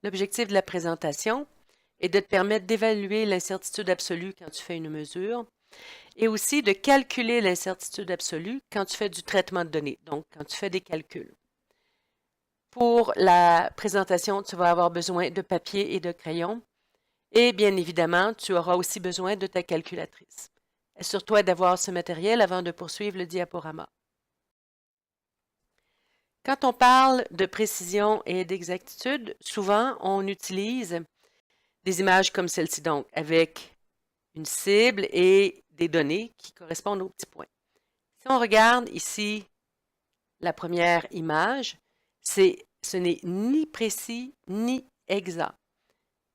L'objectif de la présentation est de te permettre d'évaluer l'incertitude absolue quand tu fais une mesure et aussi de calculer l'incertitude absolue quand tu fais du traitement de données, donc quand tu fais des calculs. Pour la présentation, tu vas avoir besoin de papier et de crayon et bien évidemment, tu auras aussi besoin de ta calculatrice. Assure-toi d'avoir ce matériel avant de poursuivre le diaporama. Quand on parle de précision et d'exactitude, souvent on utilise des images comme celle-ci, donc avec une cible et des données qui correspondent aux petits points. Si on regarde ici la première image, ce n'est ni précis ni exact.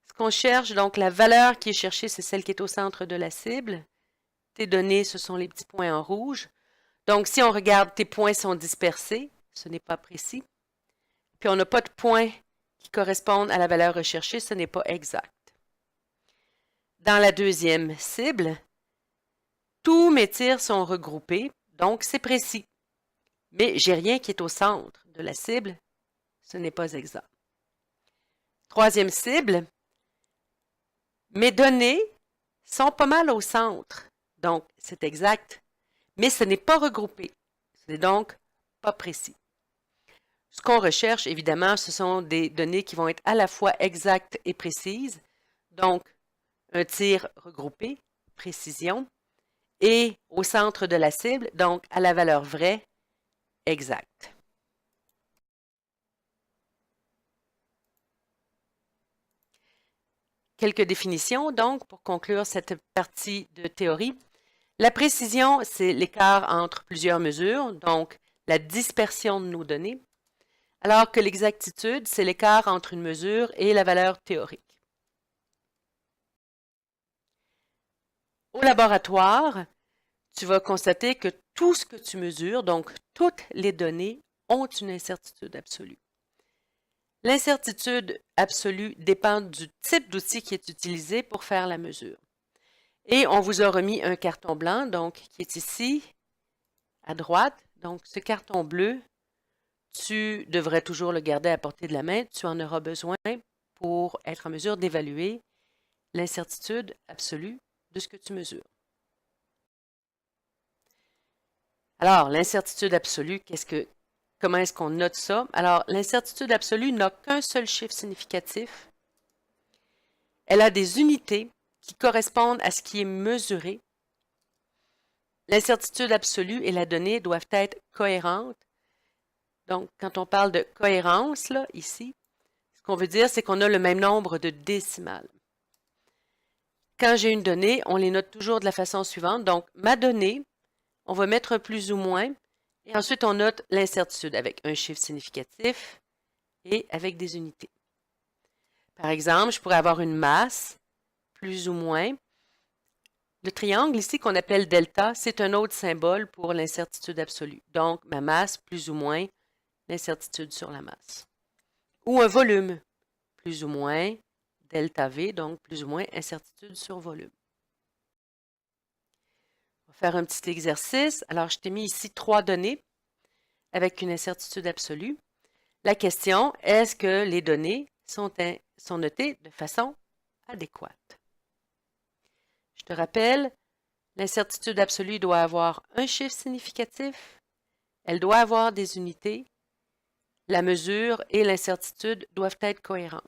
Ce qu'on cherche, donc la valeur qui est cherchée, c'est celle qui est au centre de la cible. Tes données, ce sont les petits points en rouge. Donc, si on regarde, tes points sont dispersés, ce n'est pas précis. Puis, on n'a pas de points qui correspondent à la valeur recherchée, ce n'est pas exact. Dans la deuxième cible, tous mes tirs sont regroupés, donc c'est précis. Mais j'ai rien qui est au centre de la cible, ce n'est pas exact. Troisième cible, mes données sont pas mal au centre, donc c'est exact, mais ce n'est pas regroupé, ce n'est donc pas précis. Ce qu'on recherche, évidemment, ce sont des données qui vont être à la fois exactes et précises, donc un tir regroupé, précision, et au centre de la cible, donc à la valeur vraie, exacte. Quelques définitions, donc, pour conclure cette partie de théorie. La précision, c'est l'écart entre plusieurs mesures, donc la dispersion de nos données, alors que l'exactitude, c'est l'écart entre une mesure et la valeur théorique. Au laboratoire, tu vas constater que tout ce que tu mesures, donc toutes les données, ont une incertitude absolue. L'incertitude absolue dépend du type d'outil qui est utilisé pour faire la mesure. Et on vous a remis un carton blanc, donc qui est ici, à droite. Donc, ce carton bleu, tu devrais toujours le garder à portée de la main. Tu en auras besoin pour être en mesure d'évaluer l'incertitude absolue de ce que tu mesures. Alors, l'incertitude absolue, comment est-ce qu'on note ça? Alors, l'incertitude absolue n'a qu'un seul chiffre significatif. Elle a des unités qui correspondent à ce qui est mesuré. L'incertitude absolue et la donnée doivent être cohérentes. Donc, quand on parle de cohérence, là, ici, ce qu'on veut dire, c'est qu'on a le même nombre de décimales. Quand j'ai une donnée, on les note toujours de la façon suivante. Donc, ma donnée, on va mettre un plus ou moins, et ensuite on note l'incertitude avec un chiffre significatif et avec des unités. Par exemple, je pourrais avoir une masse, plus ou moins. Le triangle ici qu'on appelle delta, c'est un autre symbole pour l'incertitude absolue. Donc, ma masse, plus ou moins, l'incertitude sur la masse. Ou un volume, plus ou moins, delta V, donc plus ou moins incertitude sur volume. On va faire un petit exercice. Alors, je t'ai mis ici 3 données avec une incertitude absolue. La question, est-ce que les données sont notées de façon adéquate? Je te rappelle, l'incertitude absolue doit avoir un chiffre significatif, elle doit avoir des unités, la mesure et l'incertitude doivent être cohérentes.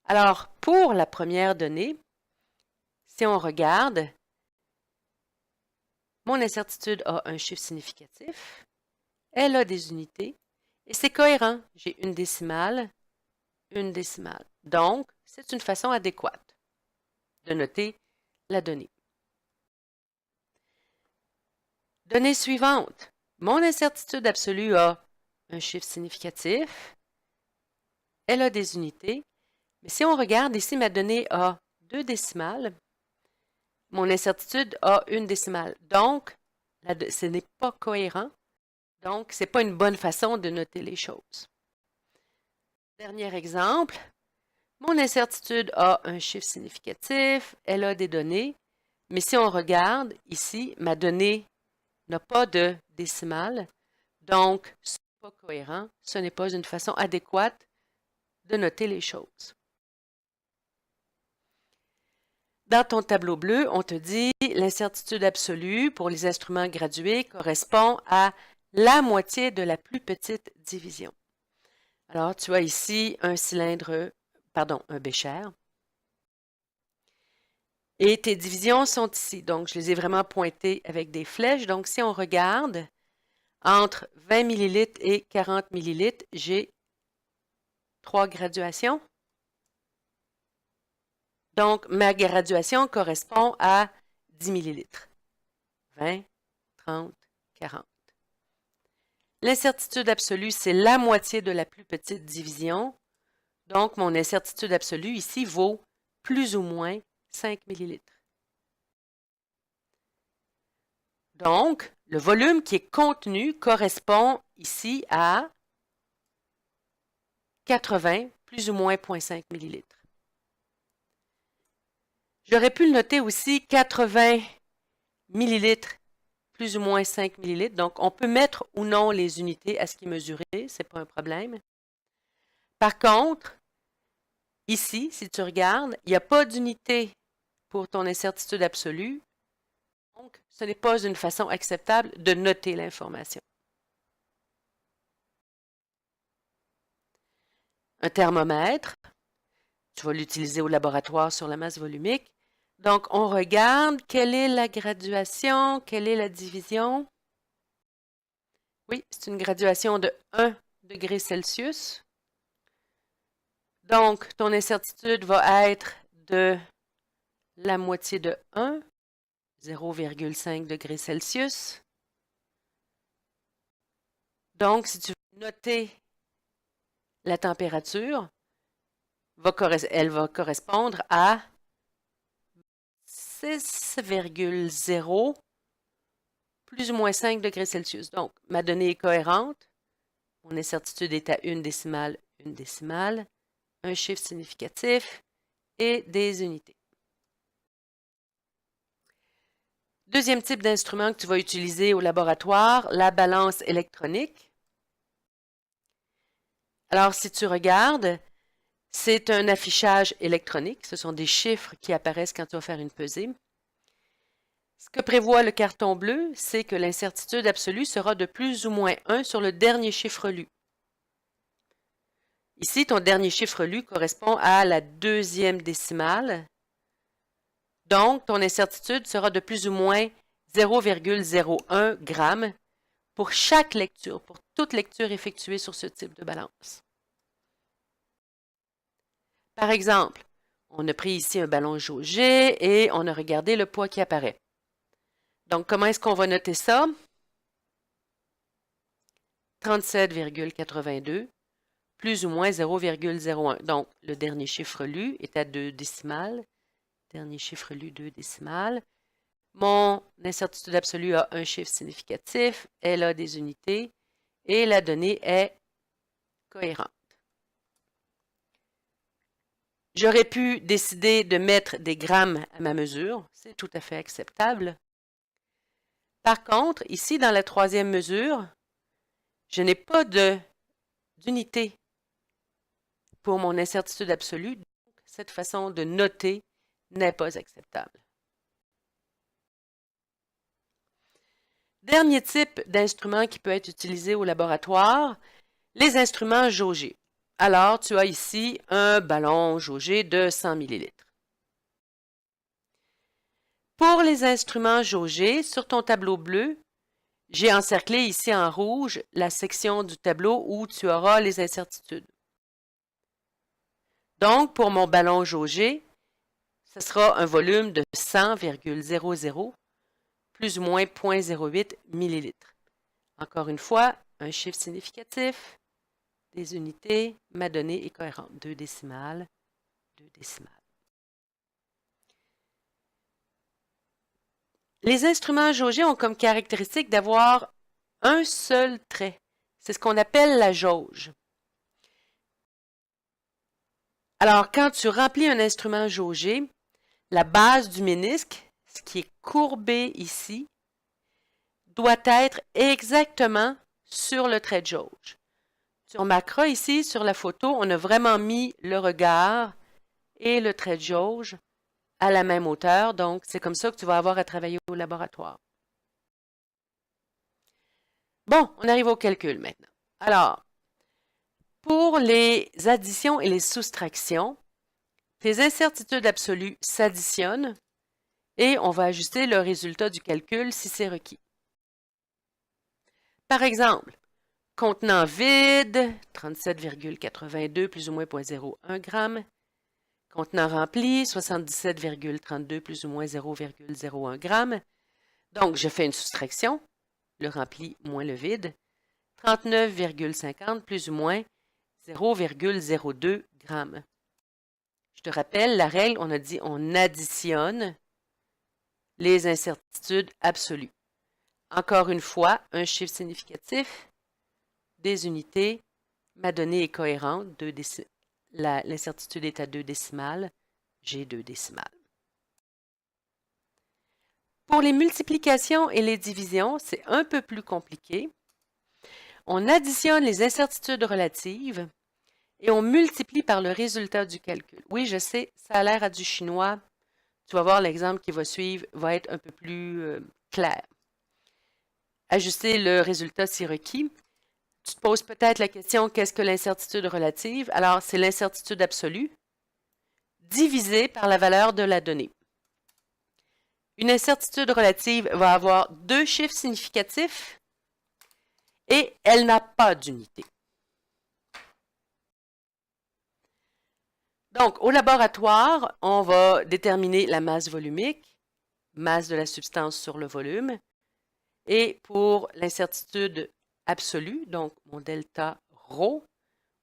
Alors, pour la première donnée, si on regarde, mon incertitude a un chiffre significatif, elle a des unités, et c'est cohérent. J'ai une décimale. Donc, c'est une façon adéquate de noter la donnée. Donnée suivante. Mon incertitude absolue a un chiffre significatif, elle a des unités, mais si on regarde ici, ma donnée a 2 décimales, mon incertitude a une décimale. Donc, ce n'est pas cohérent. Donc, ce n'est pas une bonne façon de noter les choses. Dernier exemple. Mon incertitude a un chiffre significatif, elle a des données, mais si on regarde ici, ma donnée n'a pas de décimale, donc ce n'est pas cohérent, ce n'est pas une façon adéquate de noter les choses. Dans ton tableau bleu, on te dit l'incertitude absolue pour les instruments gradués correspond à la moitié de la plus petite division. Alors, tu as ici un un bécher. Et tes divisions sont ici. Donc, je les ai vraiment pointées avec des flèches. Donc, si on regarde, entre 20 ml et 40 ml, j'ai 3 graduations. Donc, ma graduation correspond à 10 ml. 20, 30, 40. L'incertitude absolue, c'est la moitié de la plus petite division. Donc, mon incertitude absolue ici vaut plus ou moins 5 ml. Donc, le volume qui est contenu correspond ici à 80 plus ou moins 0,5 ml. J'aurais pu le noter aussi 80 ml plus ou moins 5 ml. Donc, on peut mettre ou non les unités à ce qui est mesuré, ce n'est pas un problème. Par contre, ici, si tu regardes, il n'y a pas d'unité pour ton incertitude absolue. Donc, ce n'est pas une façon acceptable de noter l'information. Un thermomètre, tu vas l'utiliser au laboratoire sur la masse volumique. Donc, on regarde quelle est la graduation, quelle est la division. Oui, c'est une graduation de 1 degré Celsius. Donc, ton incertitude va être de la moitié de 1, 0,5 degrés Celsius. Donc, si tu veux noter la température, elle va correspondre à 6,0 plus ou moins 5 degrés Celsius. Donc, ma donnée est cohérente. Mon incertitude est à une décimale, un chiffre significatif et des unités. Deuxième type d'instrument que tu vas utiliser au laboratoire, la balance électronique. Alors, si tu regardes, c'est un affichage électronique. Ce sont des chiffres qui apparaissent quand tu vas faire une pesée. Ce que prévoit le carton bleu, c'est que l'incertitude absolue sera de plus ou moins 1 sur le dernier chiffre lu. Ici, ton dernier chiffre lu correspond à la deuxième décimale. Donc, ton incertitude sera de plus ou moins 0,01 g pour chaque lecture, pour toute lecture effectuée sur ce type de balance. Par exemple, on a pris ici un ballon jaugé et on a regardé le poids qui apparaît. Donc, comment est-ce qu'on va noter ça? 37,82 plus ou moins 0,01. Donc, le dernier chiffre lu est à 2 décimales. Dernier chiffre lu, 2 décimales. Mon incertitude absolue a un chiffre significatif, elle a des unités et la donnée est cohérente. J'aurais pu décider de mettre des grammes à ma mesure, c'est tout à fait acceptable. Par contre, ici, dans la troisième mesure, je n'ai pas d'unité pour mon incertitude absolue, donc cette façon de noter n'est pas acceptable. Dernier type d'instrument qui peut être utilisé au laboratoire, les instruments jaugés. Alors, tu as ici un ballon jaugé de 100 ml. Pour les instruments jaugés, sur ton tableau bleu, j'ai encerclé ici en rouge la section du tableau où tu auras les incertitudes. Donc, pour mon ballon jaugé, ce sera un volume de 100,00 plus ou moins 0,08 ml. Encore une fois, un chiffre significatif, des unités, ma donnée est cohérente. 2 décimales, 2 décimales. Les instruments jaugés ont comme caractéristique d'avoir un seul trait. C'est ce qu'on appelle la jauge. Alors, quand tu remplis un instrument jaugé, la base du ménisque, ce qui est courbé ici, doit être exactement sur le trait de jauge. Tu remarqueras ici, sur la photo, on a vraiment mis le regard et le trait de jauge à la même hauteur. Donc, c'est comme ça que tu vas avoir à travailler au laboratoire. Bon, on arrive au calcul maintenant. Alors, pour les additions et les soustractions, tes incertitudes absolues s'additionnent et on va ajuster le résultat du calcul si c'est requis. Par exemple, contenant vide, 37,82 plus ou moins 0,01 g. Contenant rempli, 77,32 plus ou moins 0,01 g. Donc, je fais une soustraction, le rempli moins le vide. 39,50 plus ou moins 0,02 g. Je te rappelle, la règle, on a dit on additionne les incertitudes absolues. Encore une fois, un chiffre significatif, des unités, ma donnée est cohérente, l'incertitude est à 2 décimales, j'ai 2 décimales. Pour les multiplications et les divisions, c'est un peu plus compliqué. On additionne les incertitudes relatives et on multiplie par le résultat du calcul. Oui, je sais, ça a l'air à du chinois. Tu vas voir, l'exemple qui va suivre va être un peu plus clair. Ajuster le résultat si requis. Tu te poses peut-être la question, qu'est-ce que l'incertitude relative? Alors, c'est l'incertitude absolue divisée par la valeur de la donnée. Une incertitude relative va avoir 2 chiffres significatifs et elle n'a pas d'unité. Donc, au laboratoire, on va déterminer la masse volumique, masse de la substance sur le volume. Et pour l'incertitude absolue, donc mon delta ρ,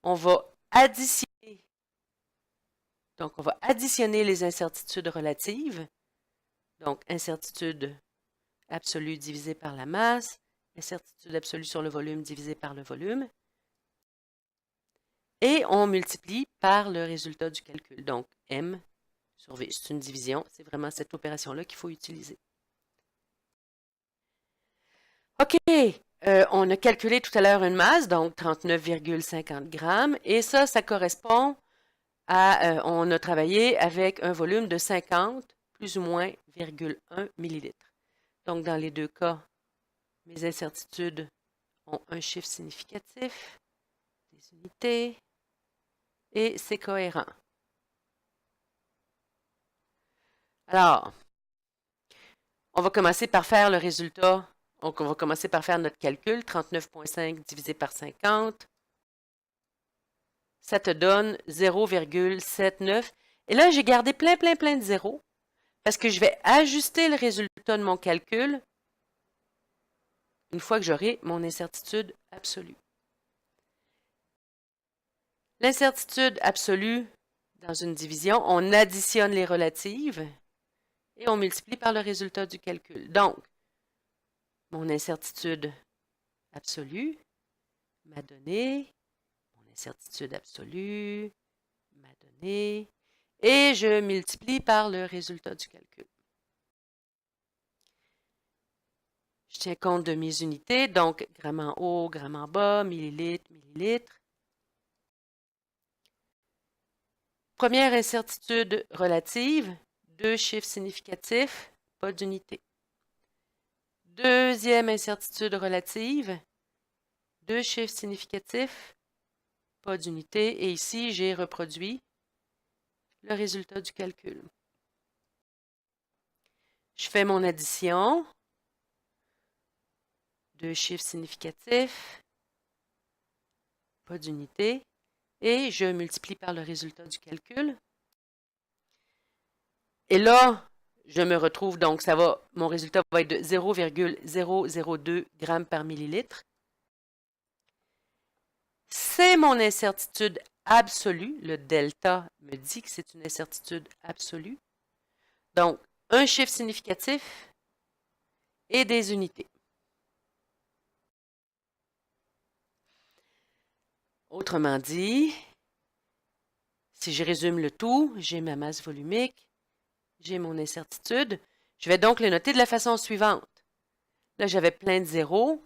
on va additionner. Donc, on va additionner les incertitudes relatives. Donc, incertitude absolue divisée par la masse, incertitude absolue sur le volume divisée par le volume. Et on multiplie par le résultat du calcul. Donc, M sur V, c'est une division. C'est vraiment cette opération-là qu'il faut utiliser. OK, on a calculé tout à l'heure une masse, donc 39,50 grammes. Et ça correspond à, on a travaillé avec un volume de 50 plus ou moins 0,1 millilitres. Donc, dans les deux cas, mes incertitudes ont un chiffre significatif, des unités, et c'est cohérent. Alors, on va commencer par faire le résultat. Donc, on va commencer par faire notre calcul. 39,5 divisé par 50. Ça te donne 0,79. Et là, j'ai gardé plein de zéros parce que je vais ajuster le résultat de mon calcul une fois que j'aurai mon incertitude absolue. L'incertitude absolue, dans une division, on additionne les relatives et on multiplie par le résultat du calcul. Donc, mon incertitude absolue m'a donné mon incertitude absolue m'a donné, et je multiplie par le résultat du calcul. Je tiens compte de mes unités, donc grammes en haut, grammes en bas, millilitres, millilitres. Première incertitude relative, 2 chiffres significatifs, pas d'unité. Deuxième incertitude relative, 2 chiffres significatifs, pas d'unité. Et ici, j'ai reproduit le résultat du calcul. Je fais mon addition. 2 chiffres significatifs, pas d'unité. Et je multiplie par le résultat du calcul. Et là, je me retrouve, donc mon résultat va être de 0,002 grammes par millilitre. C'est mon incertitude absolue. Le delta me dit que c'est une incertitude absolue. Donc, un chiffre significatif et des unités. Autrement dit, si je résume le tout, j'ai ma masse volumique, j'ai mon incertitude. Je vais donc le noter de la façon suivante. Là, j'avais plein de zéros.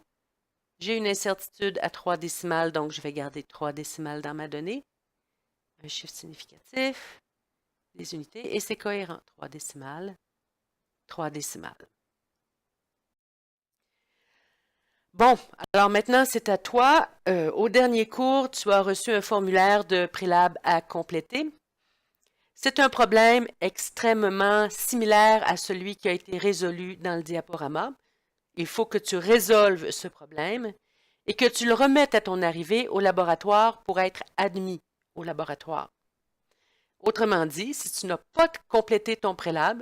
J'ai une incertitude à 3 décimales, donc je vais garder 3 décimales dans ma donnée. Un chiffre significatif, des unités, et c'est cohérent. 3 décimales, 3 décimales. Bon, alors maintenant, c'est à toi. Au dernier cours, tu as reçu un formulaire de prélab à compléter. C'est un problème extrêmement similaire à celui qui a été résolu dans le diaporama. Il faut que tu résolves ce problème et que tu le remettes à ton arrivée au laboratoire pour être admis au laboratoire. Autrement dit, si tu n'as pas complété ton prélab,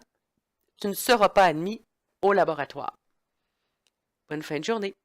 tu ne seras pas admis au laboratoire. Bonne fin de journée.